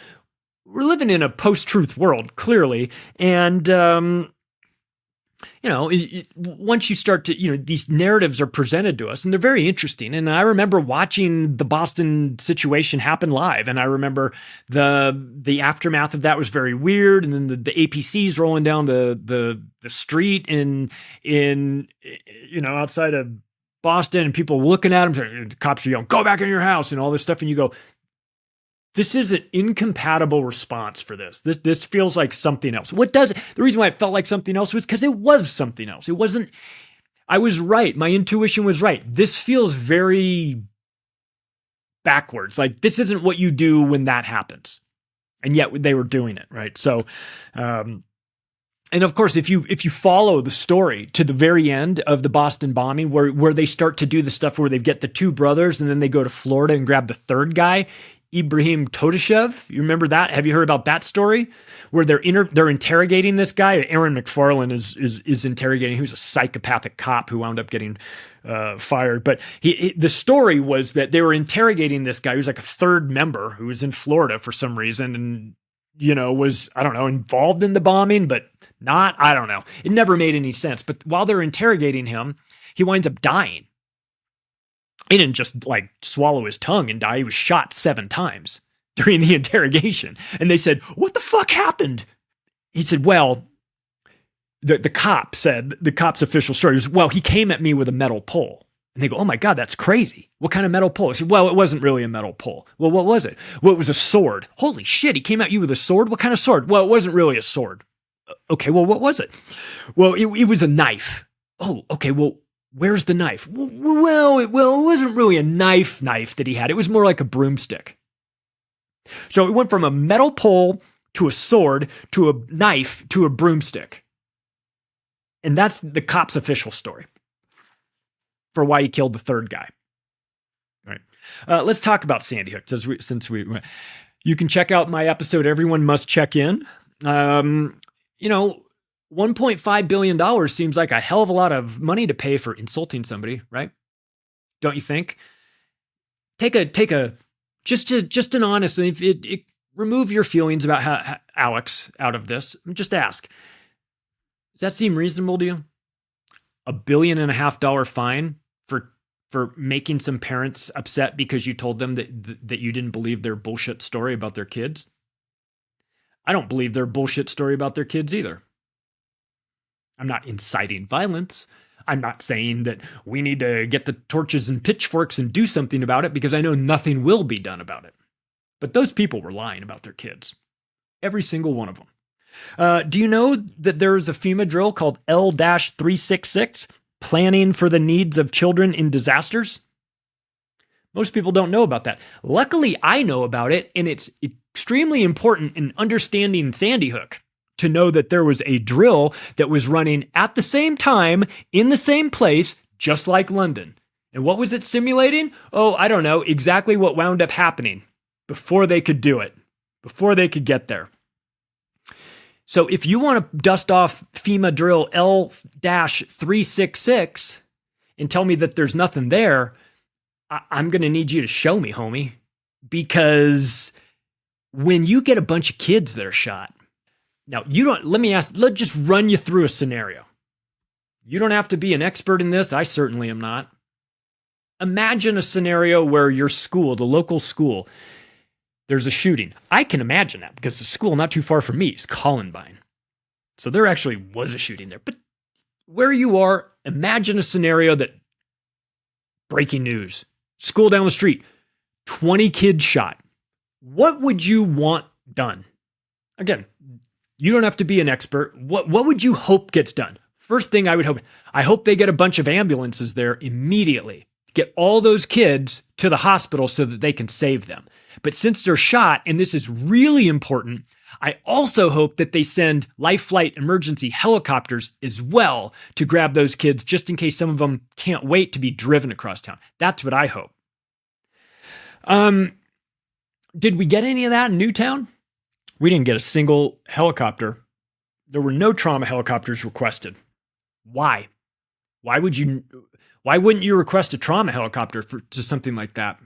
we're living in a post-truth world, clearly. And, once you start to, these narratives are presented to us and they're very interesting. And I remember watching the Boston situation happen live. And I remember the aftermath of that was very weird. And then the APCs rolling down the street outside of Boston and people looking at them. The cops are yelling, go back in your house and all this stuff. And you go, this is an incompatible response for this. This feels like something else. The reason why it felt like something else was because it was something else. It wasn't, I was right. My intuition was right. This feels very backwards. Like this isn't what you do when that happens. And yet they were doing it, right? So, and of course, if you follow the story to the very end of the Boston bombing, where they start to do the stuff where they get the two brothers and then they go to Florida and grab the third guy, Ibrahim Todashev. You remember that? Have you heard about that story? Where they're interrogating this guy. Aaron McFarland is interrogating. He was a psychopathic cop who wound up getting fired. But the story was that they were interrogating this guy who's like a third member who was in Florida for some reason and was, I don't know, involved in the bombing, but not, I don't know. It never made any sense. But while they're interrogating him, he winds up dying. He didn't just like swallow his tongue and die. He was shot 7 times during the interrogation. And they said, what the fuck happened? He said, well, the cop's official story was, well, he came at me with a metal pole. And they go, oh my God, that's crazy. What kind of metal pole? I said, well, it wasn't really a metal pole. Well, what was it? Well, it was a sword. Holy shit, he came at you with a sword? What kind of sword? Well, it wasn't really a sword. Okay, well, what was it? Well, it was a knife. Oh, okay, well, where's the knife? Well, it wasn't really a knife that he had. It was more like a broomstick. So it went from a metal pole to a sword to a knife to a broomstick. And that's the cop's official story for why he killed the third guy. All right. Let's talk about Sandy Hook. You can check out my episode, Everyone Must Check In. $1.5 billion seems like a hell of a lot of money to pay for insulting somebody, right? Don't you think? Take a just an honest, remove your feelings about how Alex out of this. Just ask, does that seem reasonable to you? $1.5 billion fine for making some parents upset because you told them that you didn't believe their bullshit story about their kids? I don't believe their bullshit story about their kids either. I'm not inciting violence. I'm not saying that we need to get the torches and pitchforks and do something about it, because I know nothing will be done about it. But those people were lying about their kids. Every single one of them. Do you know that there's a FEMA drill called L-366, Planning for the Needs of Children in Disasters? Most people don't know about that. Luckily, I know about it, and it's extremely important in understanding Sandy Hook to know that there was a drill that was running at the same time in the same place, just like London. And what was it simulating? Oh, I don't know exactly what wound up happening before they could do it, before they could get there. So if you want to dust off FEMA drill L-366 and tell me that there's nothing there, I'm going to need you to show me, homie, because when you get a bunch of kids that are shot, now, let's just run you through a scenario. You don't have to be an expert in this. I certainly am not. Imagine a scenario where your school, the local school, there's a shooting. I can imagine that because the school not too far from me is Columbine. So there actually was a shooting there. But where you are, imagine a scenario that breaking news, school down the street, 20 kids shot. What would you want done? Again, you don't have to be an expert. What would you hope gets done? First thing I hope they get a bunch of ambulances there immediately. Get all those kids to the hospital so that they can save them. But since they're shot, and this is really important, I also hope that they send life flight emergency helicopters as well to grab those kids, just in case some of them can't wait to be driven across town. That's what I hope. Did we get any of that in Newtown? We didn't get a single helicopter. There were no trauma helicopters requested. Why? Why wouldn't you request a trauma helicopter to something like that?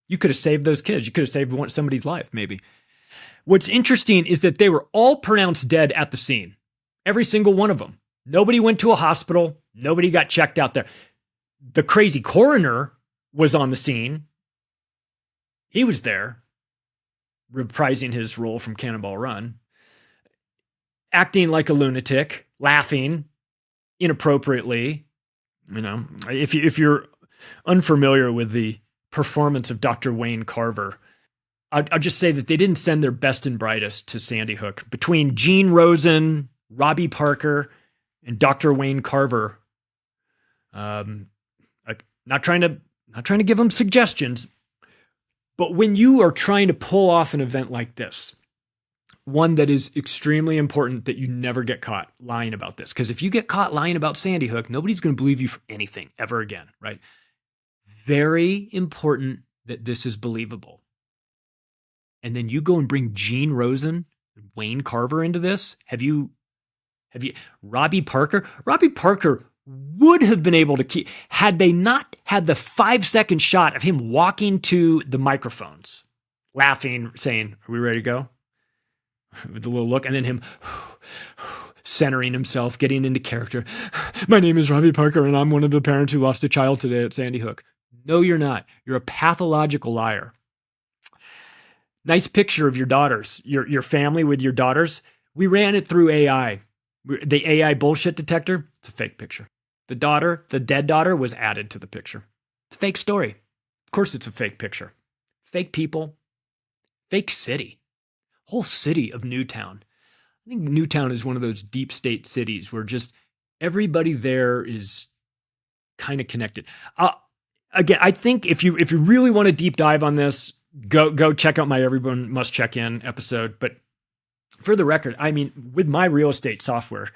You could have saved those kids. You could have saved somebody's life, maybe. What's interesting is that they were all pronounced dead at the scene. Every single one of them. Nobody went to a hospital. Nobody got checked out there. The crazy coroner was on the scene. He was there, reprising his role from Cannonball Run, acting like a lunatic, laughing inappropriately. If you're unfamiliar with the performance of Dr. Wayne Carver, I'll just say that they didn't send their best and brightest to Sandy Hook. Between Gene Rosen, Robbie Parker, and Dr. Wayne Carver, not trying to give them suggestions, but when you are trying to pull off an event like this, one that is extremely important that you never get caught lying about this. Because if you get caught lying about Sandy Hook, nobody's going to believe you for anything ever again, right? Very important that this is believable. And then you go and bring Gene Rosen and Wayne Carver into this. Have you Robbie Parker? Robbie Parker would have been able to keep, had they not had the 5-second shot of him walking to the microphones, laughing, saying, "Are we ready to go?" With a little look, and then him centering himself, getting into character. "My name is Robbie Parker, and I'm one of the parents who lost a child today at Sandy Hook." No, you're not. You're a pathological liar. Nice picture of your daughters, your family with your daughters. We ran it through AI. The AI bullshit detector, it's a fake picture. The dead daughter, was added to the picture. It's a fake story. Of course it's a fake picture. Fake people. Fake city. Whole city of Newtown. I think Newtown is one of those deep state cities where just everybody there is kind of connected. Again, I think if you really want to deep dive on this, go check out my Everyone Must Check In episode. But for the record, I mean, with my real estate software,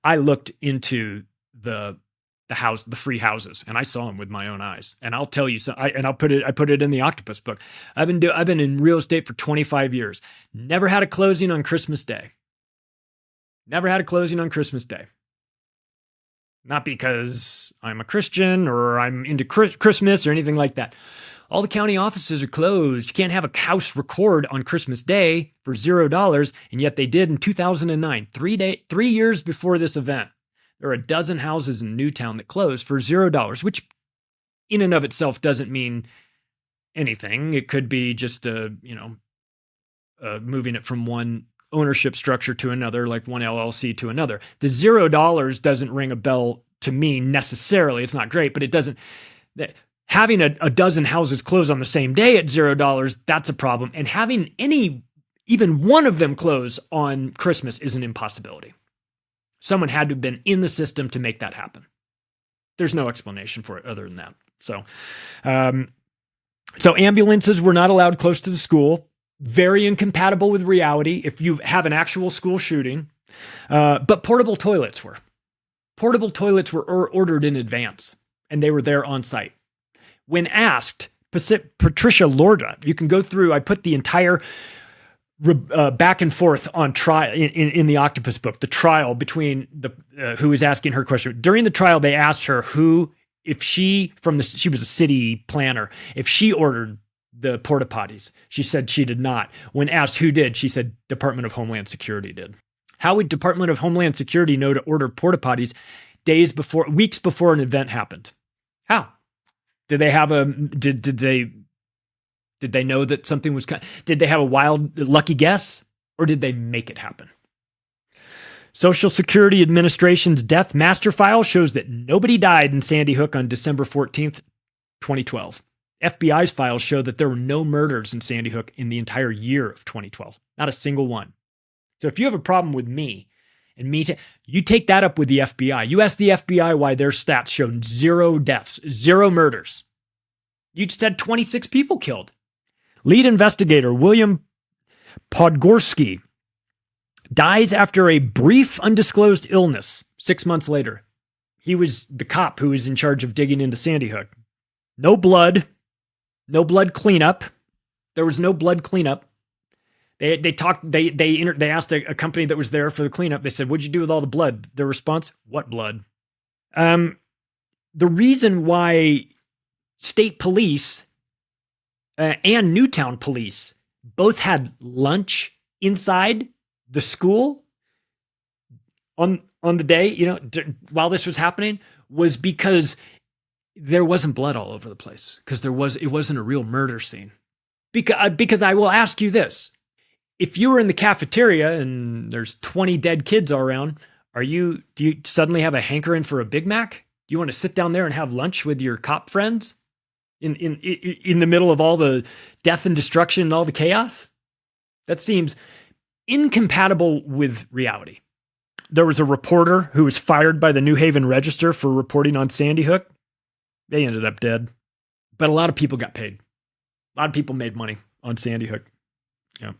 I looked into the free houses, and I saw them with my own eyes. And I'll tell you, I put it in the Octopus book. I've been in real estate for 25 years. Never had a closing on Christmas Day. Never had a closing on Christmas Day. Not because I'm a Christian or I'm into Christmas or anything like that. All the county offices are closed. You can't have a house record on Christmas Day for $0, and yet they did in 2009, 3 years before this event. There are a dozen houses in Newtown that closed for $0, which in and of itself doesn't mean anything. It could be just moving it from one ownership structure to another, like one LLC to another. The $0 doesn't ring a bell to me necessarily. It's not great, but it doesn't. Having a dozen houses close on the same day at $0, that's a problem. And having even one of them close on Christmas is an impossibility. Someone had to have been in the system to make that happen. There's no explanation for it other than that. So ambulances were not allowed close to the school. Very incompatible with reality if you have an actual school shooting. But portable toilets were. Portable toilets were ordered in advance, and they were there on site. When asked, Patricia Lorda, you can go through, I put the entire back and forth on trial in the Octopus book, the trial between who was asking her question. During the trial, they asked her she was a city planner, if she ordered the porta potties. She said she did not. When asked who did, she said Department of Homeland Security did. How would Department of Homeland Security know to order porta potties weeks before an event happened? How? Did they have did they know that something was coming? Did they have a wild, lucky guess, or did they make it happen? Social Security Administration's death master file shows that nobody died in Sandy Hook on December 14th, 2012. FBI's files show that there were no murders in Sandy Hook in the entire year of 2012. Not a single one. So if you have a problem with me, you take that up with the FBI. You ask the FBI why their stats showed 0 deaths, 0 murders. You just had 26 people killed. Lead investigator William Podgorski dies after a brief undisclosed illness 6 months later. He was the cop who was in charge of digging into Sandy Hook. No blood cleanup. There was no blood cleanup. They asked a company that was there for the cleanup. They said, "What'd you do with all the blood?" Their response, "What blood?" The reason why state police and Newtown police both had lunch inside the school on the day, while this was happening, was because there wasn't blood all over the place, because it wasn't a real murder scene. Because I will ask you this. If you were in the cafeteria and there's 20 dead kids all around, do you suddenly have a hankering for a Big Mac? Do you want to sit down there and have lunch with your cop friends in the middle of all the death and destruction and all the chaos? That seems incompatible with reality. There was a reporter who was fired by the New Haven Register for reporting on Sandy Hook. They ended up dead. But a lot of people got paid. A lot of people made money on Sandy Hook. Yeah.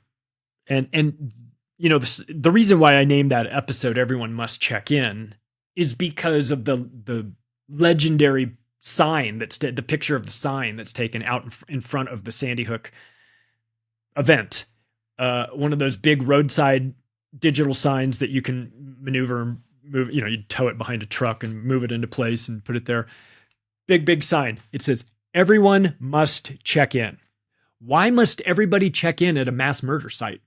And the reason why I named that episode "Everyone Must Check In" is because of the legendary sign the picture of the sign that's taken out in front of the Sandy Hook event. One of those big roadside digital signs that you can maneuver and move. You tow it behind a truck and move it into place and put it there. Big sign. It says, "Everyone must check in." Why must everybody check in at a mass murder site?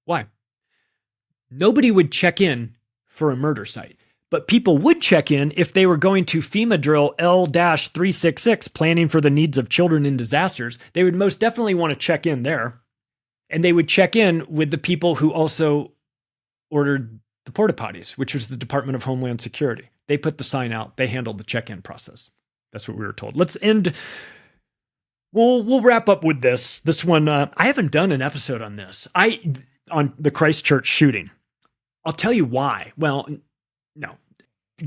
Why? Nobody would check in for a murder site, but people would check in if they were going to FEMA drill L-366, planning for the needs of children in disasters. They would most definitely want to check in there, and they would check in with the people who also ordered the porta potties, which was the Department of Homeland Security. They put the sign out. They handled the check-in process. That's what we were told. Let's end. We'll wrap up with this. This one, I haven't done an episode on this. On the Christchurch shooting. I'll tell you why. Well, no.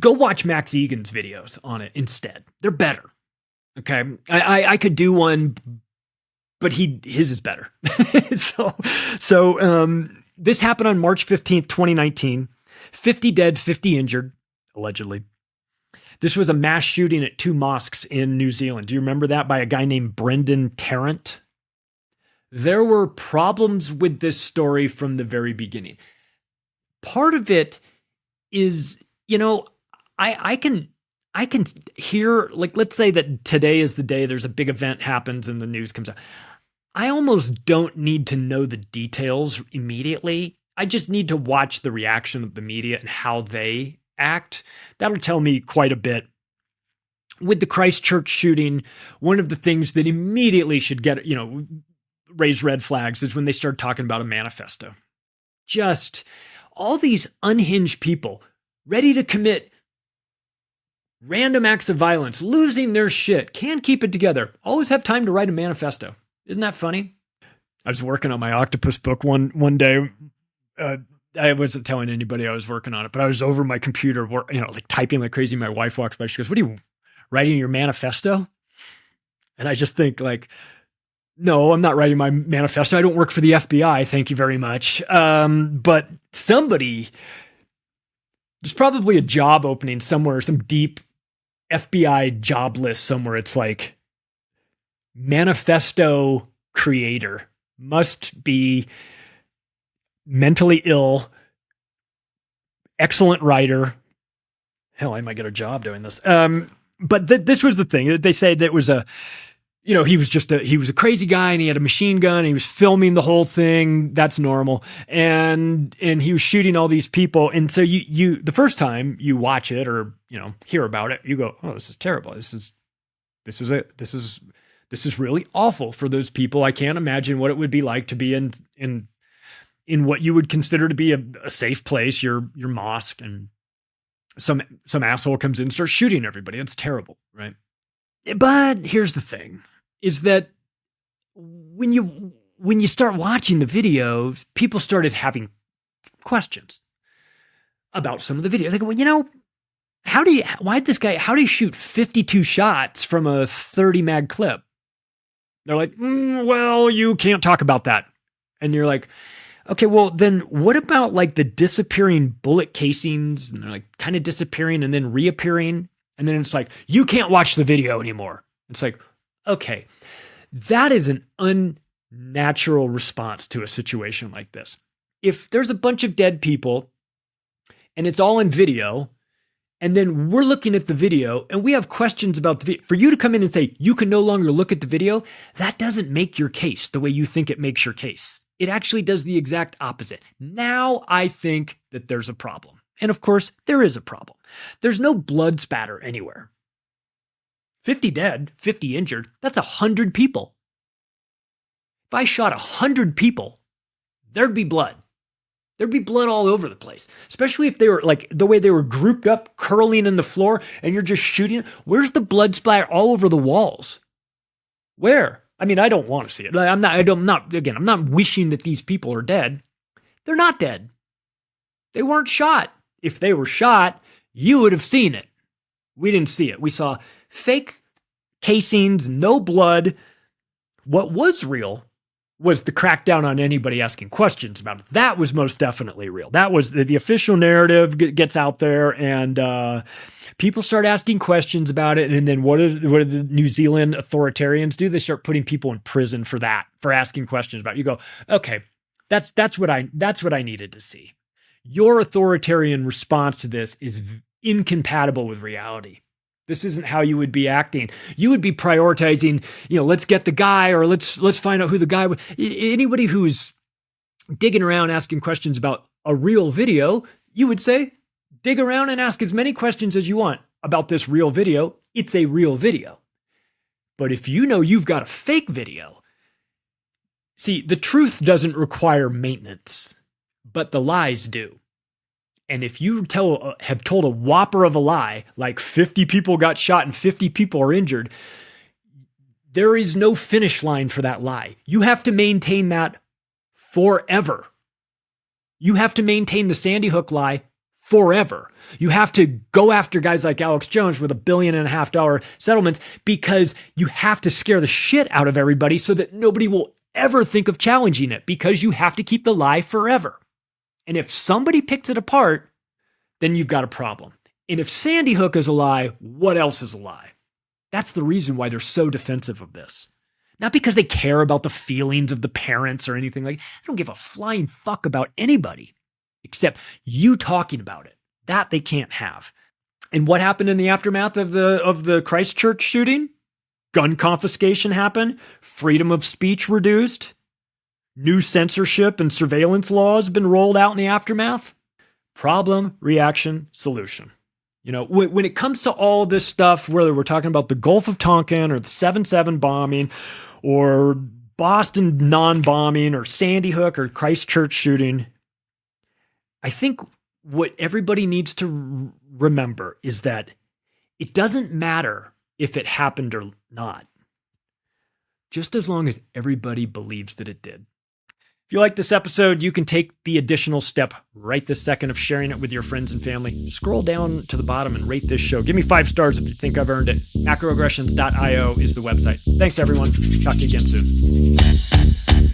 Go watch Max Egan's videos on it instead. They're better. Okay? I could do one, but his is better. So this happened on March 15th, 2019. 50 dead, 50 injured, allegedly. This was a mass shooting at 2 mosques in New Zealand. Do you remember that? By a guy named Brendan Tarrant. There were problems with this story from the very beginning. part of it is, you know, I can hear, like, let's say that today is the day there's a big event happens and the news comes out. I almost don't need to know the details immediately. I just need to watch the reaction of the media and how they act. That'll tell me quite a bit. With the Christchurch shooting, one of the things that immediately should get, you know, raise red flags is when they start talking about a manifesto. Just all these unhinged people ready to commit random acts of violence, losing their shit, can't keep it together, always have time to write a manifesto. Isn't that funny? I was working on my octopus book one day. I wasn't telling anybody I was working on it, but I was over my computer, like typing like crazy. My wife walks by. She goes, "What are you writing your manifesto?" And I just think like, no, I'm not writing my manifesto. I don't work for the FBI. Thank you very much. But there's probably a job opening somewhere, some deep FBI job list somewhere. It's like manifesto creator must be mentally ill, excellent writer. Hell, I might get a job doing this. But this was the thing. They said that it was he was a crazy guy and he had a machine gun and he was filming the whole thing. That's normal. And he was shooting all these people. And so you the first time you watch it or, hear about it, you go, "Oh, this is terrible. This is really awful for those people. I can't imagine what it would be like to be in what you would consider to be a safe place, your mosque, and some asshole comes in and starts shooting everybody. It's terrible, right?" But here's the thing, is that when you start watching the videos, people started having questions about some of the videos. They go, "Well, how do you shoot 52 shots from a 30 mag clip?" They're like, "Well, you can't talk about that." And you're like, okay, well then what about like the disappearing bullet casings and they're like kind of disappearing and then reappearing? And then it's like, "You can't watch the video anymore." It's like, okay, that is an unnatural response to a situation like this. If there's a bunch of dead people and it's all in video, and then we're looking at the video and we have questions about the video, for you to come in and say, "You can no longer look at the video," that doesn't make your case the way you think it makes your case. It actually does the exact opposite. Now I think that there's a problem. And of course, there is a problem. There's no blood spatter anywhere. 50 dead, 50 injured, that's 100 people. If I shot 100 people, there'd be blood. There'd be blood all over the place, especially if they were like the way they were grouped up, curling in the floor, and you're just shooting. Where's the blood splatter all over the walls? Where? I mean, I don't want to see it. I'm not wishing that these people are dead. They're not dead. They weren't shot. If they were shot, you would have seen it. We didn't see it. We saw fake casings, no blood. What was real was the crackdown on anybody asking questions about it. That was most definitely real. That was the official narrative gets out there and people start asking questions about it. And then what do the New Zealand authoritarians do? They start putting people in prison for that, for asking questions about it. You go, okay, that's what I needed to see. Your authoritarian response to this is incompatible with reality. This isn't how you would be acting. You would be prioritizing, let's get the guy, or let's find out who the guy was. Anybody who's digging around asking questions about a real video, you would say, dig around and ask as many questions as you want about this real video. It's a real video. But if you know you've got a fake video, see, the truth doesn't require maintenance, but the lies do. And if you have told a whopper of a lie, like 50 people got shot and 50 people are injured, there is no finish line for that lie. You have to maintain that forever. You have to maintain the Sandy Hook lie forever. You have to go after guys like Alex Jones with $1.5 billion settlements because you have to scare the shit out of everybody so that nobody will ever think of challenging it, because you have to keep the lie forever. And if somebody picks it apart, then you've got a problem. And if Sandy Hook is a lie, what else is a lie? That's the reason why they're so defensive of this. Not because they care about the feelings of the parents or anything like that. They don't give a flying fuck about anybody. except you talking about it. That they can't have. And what happened in the aftermath of the Christchurch shooting? Gun confiscation happened. Freedom of speech reduced. New censorship and surveillance laws been rolled out in the aftermath. Problem, reaction, solution. You know, when it comes to all this stuff, whether we're talking about the Gulf of Tonkin or the 7/7 bombing or Boston non-bombing or Sandy Hook or Christchurch shooting, I think what everybody needs to remember is that it doesn't matter if it happened or not, just as long as everybody believes that it did. If you like this episode, you can take the additional step right this second of sharing it with your friends and family. Scroll down to the bottom and rate this show. Give me 5 stars if you think I've earned it. Macroaggressions.io is the website. Thanks, everyone. Talk to you again soon.